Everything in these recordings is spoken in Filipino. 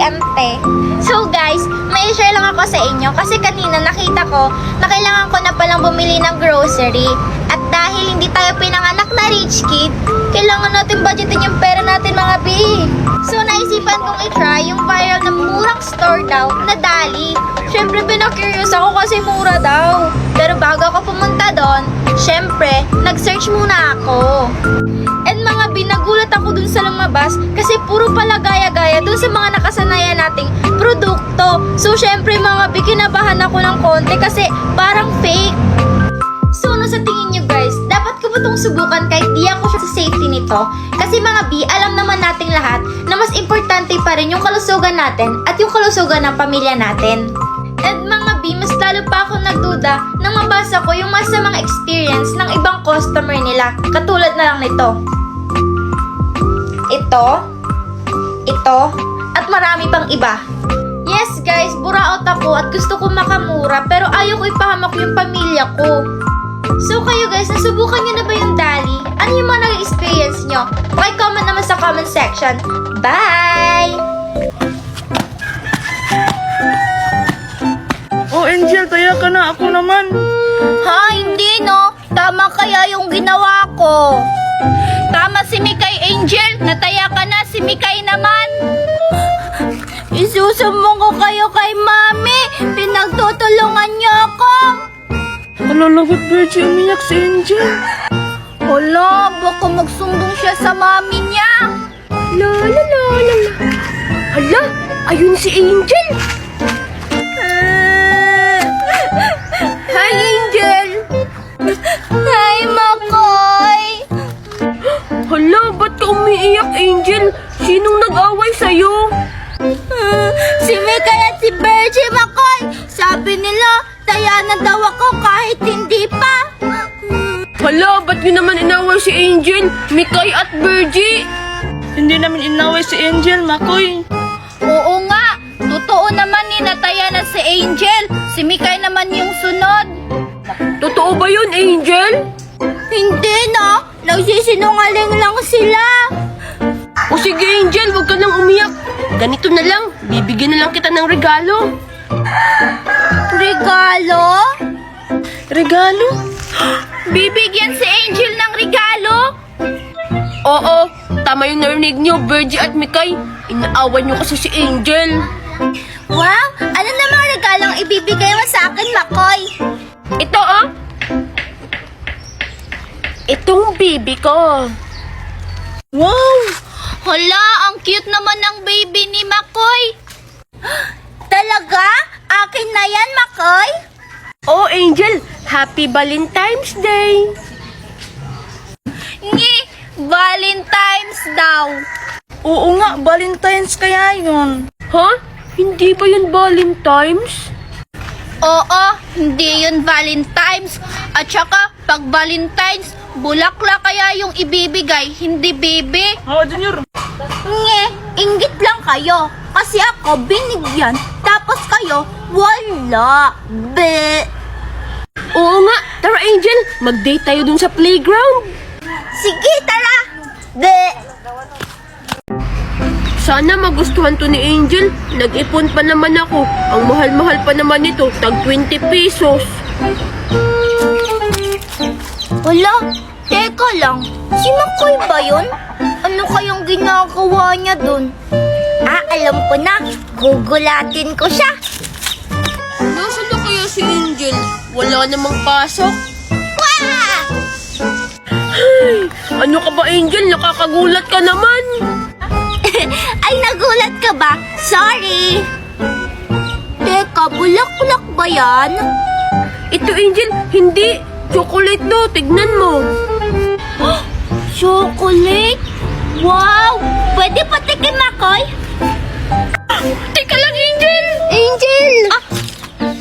ante. So guys, may share lang ako sa inyo kasi kanina nakita ko na kailangan ko na palang bumili ng grocery. At dahil hindi tayo pinanganak na rich kid, kailangan natin budgetin yung pera natin mga B. So naisipan kong i-try yung viral na murang store daw na Dali. Syempre pinakurious ako kasi mura daw. Pero bago ako pumunta doon, syempre nag-search muna ako. And mga B, nagulat ako dun sa lumabas kasi puro pala gaya-gaya dun sa mga nakasanayan nating produkto. So syempre mga B, kinabahan ako ng konti kasi parang fake. So ano sa tingin nyo guys, dapat ko ba itong subukan kahit di ako sa safety nito? Kasi mga B, alam naman nating lahat na mas importante pa rin yung kalusugan natin at yung kalusugan ng pamilya natin. And mga B, mas lalo pa ako nagduda nang mabasa ko yung masamang experience ng ibang customer nila. Katulad na lang nito. Ito, at marami pang iba. Yes guys, buraot ako at gusto ko makamura pero ayaw ko ipahamak yung pamilya ko. So kayo guys, nasubukan nyo na ba yung Dali? Ano yung mga nag-experience nyo? Paki-comment naman sa comment section. Bye! Oh, Angel, kaya ka na. Ako naman. Ha, hindi no. Tama kaya yung ginawa ko. Tama si Mikay, Angel. Nataya ka na, si Mikay naman. Isusumbong ko kayo kay Mami. Pinagtutulungan niyo ako. Alalagot, Virgie, umiyak si Angel. Hala, baka magsumbong siya sa Mami niya. La la la la la. Hala, ayun si Angel. Hi, Angel. Hi, Makoy. Hala, ba't ka umiiyak, Angel? Sinong nag-away sa'yo? Si Mikay at si Virgie, Makoy. Sabi nila, taya na daw ako kahit hindi pa. Hala, ba't nyo naman inaway si Angel, Mikay at Virgie? Hindi namin inaway si Angel, Makoy. Oo nga, totoo naman ni nataya na si Angel. Si Mikay naman yung sunod. Totoo ba yun, Angel? Hindi na, nagsisinungaling lang sila. O sige, Angel, huwag ka nang umiyak. Ganito na lang, bibigyan na lang kita ng regalo. Regalo? Regalo? Bibigyan si Angel ng regalo? Oo, tama yung narinig nyo, Virgie at Mikay. Inaawan nyo kasi si Angel. Wow, ano namang regalong ibibigay mo sa akin, Makoy? Ito, oh. Itong baby ko. Wow! Hala, ang cute naman ng baby ni Makoy. Talaga? Akin na yan, Makoy? Oh, Angel, Happy Valentine's Day. Ngi, Valentine's daw. Oo nga, Valentine's kaya yun. Ha? Hindi ba yun Valentine's? Oo, hindi yun Valentine's. At saka, pag Valentine's, bulaklak kaya yung ibibigay, hindi baby. Oo, Junior. Nge, inggit lang kayo. Kasi ako binigyan, tapos kayo, wala. Be. Oo nga, tara Angel, mag-date tayo dun sa playground. Sige, tara. Be. Sana magustuhan to ni Angel. Nag-ipon pa naman ako. Ang mahal-mahal pa naman nito, tag 20 pesos. Wala, teka lang. Si Makoy ba yun? Ano kayang ginagawa niya dun? Ah, alam ko na. Gugulatin ko siya. Nasaan na kaya si Angel? Wala namang pasok. Wah! Ay, ano ka ba Angel? Nakakagulat ka naman. Ay, nagulat ka ba? Sorry. Teka, bulaklak ba yan? Ito Angel, hindi. Chocolate to, tignan mo. Chocolate? Wow! Pwede patikim, Makoy? Teka lang Angel. Angel!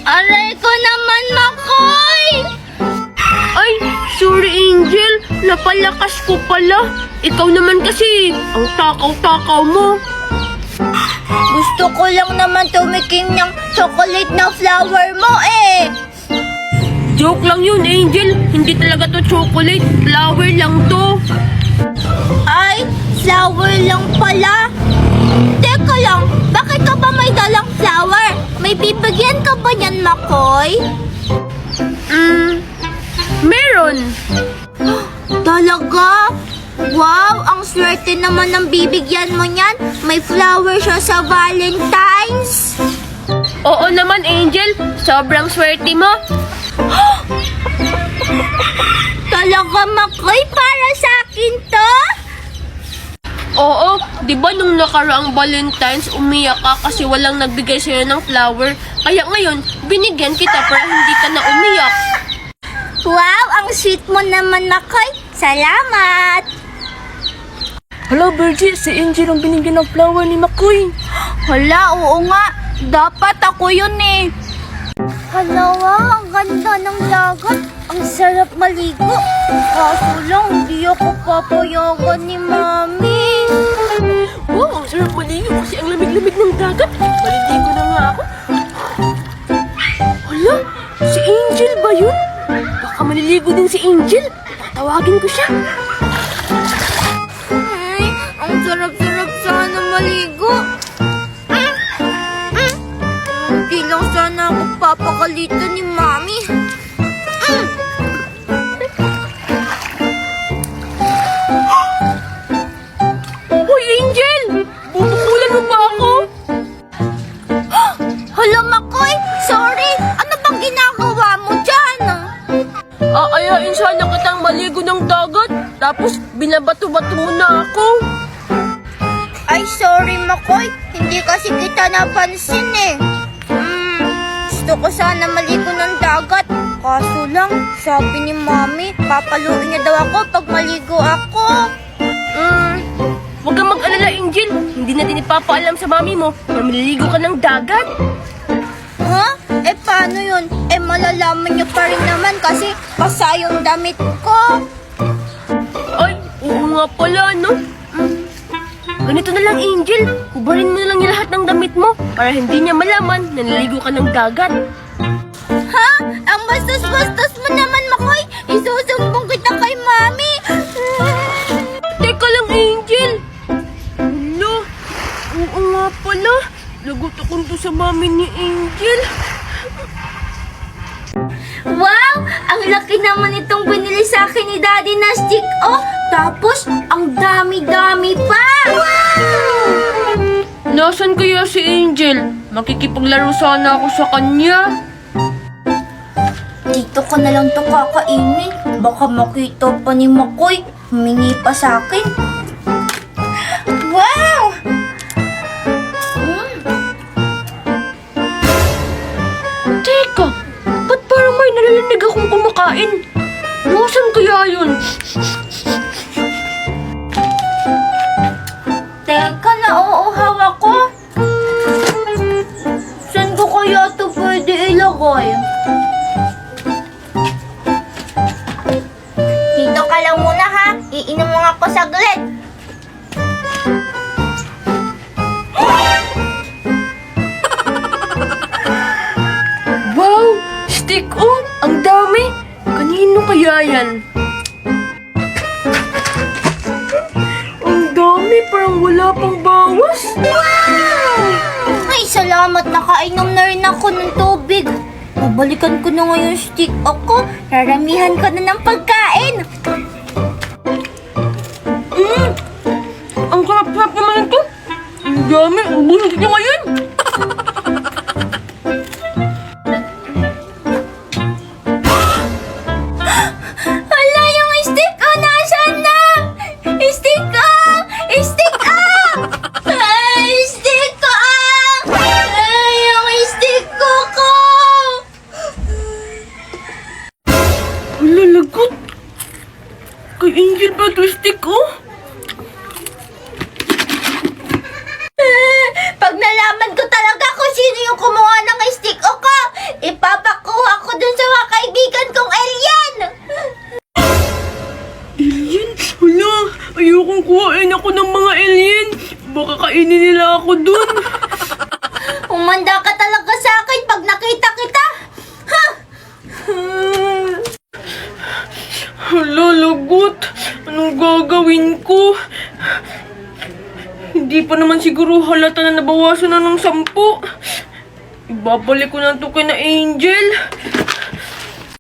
Aray ko naman, Makoy! Ay, sorry Angel. Napalakas ko pala. Ikaw naman kasi, ang takaw-takaw mo. Gusto ko lang naman tumikim ng chocolate na flower mo eh. Joke lang yun, Angel. Hindi talaga to chocolate. Flower lang to. Ay, flower lang pala. Teka lang, bakit ka ba may dalang flower? May bibigyan ka ba niyan, Makoy? Meron. Talaga? Wow, ang swerte naman ng bibigyan mo niyan. May flower siya sa Valentine's. Oo naman, Angel. Sobrang swerte mo. Talaga, Makoy, para sa akin to? Oo, di ba nung nakaraang Valentine's umiyak ka kasi walang nagbigay sa'yo ng flower? Kaya ngayon, binigyan kita para hindi ka na umiyak. Wow, ang sweet mo naman, Makoy. Salamat. Hala, Virgie, si Angel ang binigyan ng flower ni Makoy. Hala, oo nga. Dapat ako yun eh. Hala, ang ganda ng lagat. Ang sarap maligo. Kaso lang, hindi ako papayagan ni Mami. Wow, ang sarap maligo kasi ang lamig-lamig ng dagat. Maliligo na nga ako. Hala, si Angel ba yun? Baka maliligo din si Angel. Tatawagin ko siya. Ay, ang sarap-sarap sana maligo. Hindi lang sana ako papakalitan ni Mami. Hoy, Angel! Bubukulan mo ba ako? Hala, Makoy! Sorry! Ano bang ginagawa mo dyan? Aayain sana kitang maligo ng dagat. Tapos binabato-bato mo na ako. Ay, sorry, Makoy. Hindi kasi kita napansin eh. Gusto ko sana maligo ng dagat. Kaso lang, sabi ni Mami, papaluin niya daw ako pag maligo ako. Huwag kang mag-alala, Angel. Hindi natin ipapaalam sa mami mo na maliligo ka ng dagat. Ha? Eh, paano yun? Eh, malalaman niyo pa rin naman kasi basa yung damit ko. Ay, oo nga pala, no? Ganito na lang, Angel. Hubarin mo na lang yung lahat ng damit mo para hindi niya malaman na naligo ka ng dagat. Ha? Ang bastos-bastos mo naman, Makoy. Isusumbong kita kay Mami. Teka lang, Angel. Hala, oo nga pala. Lagot akong to sa mami ni Angel. Wow! Ang laki naman itong binili sa akin ni Daddy na stick. Oh, tapos ang dami-dami pa. Wow! Nasaan kaya si Angel? Makikipaglaro sana ako sa kanya. Dito ko na lang to kakainin. Baka makita pa ni Makoy. Humingi pa sa akin. Wow! Teka, ba't parang may narinig akong kumakain? Nasaan kaya yun? Teka, nauuhaw ako. Saan ko kaya ito pwede ilagay? Dito ka lang muna ha. Iinom mo nga ako saglit. Wow! Stick oh! Ang dami! Kanino kaya yan? Ang dami! Parang wala pang bawas! Wow! Ay, salamat. Nakainom na rin ako ng tubig. Babalikan ko na ngayon stick ako. Raramihan ko na ng pagkain. Ang sarap-sarap naman ito! Ang dami! Ubusin ko ngayon! Hala, yung stick ko nasaan na? Stick ko! Stick ko! Ay, stick ko! Ay, yung stick ko! Wala lagot! Kay Angel ba ito stick oh? Pag nalaman ko talaga kung sino yung kumuha ng stick ko, ipapakuha ko dun sa mga kaibigan kong alien! Alien? Hala! Ayokong kuhain ako ng mga alien! Baka kainin nila ako dun! Umanda ka talaga sa akin pag nakita kita! Ha? Hala, lagot! Anong gagawin ko? Hindi pa naman siguro halata na nabawasan na ng 10. Ibabalik ko na to kay na Angel.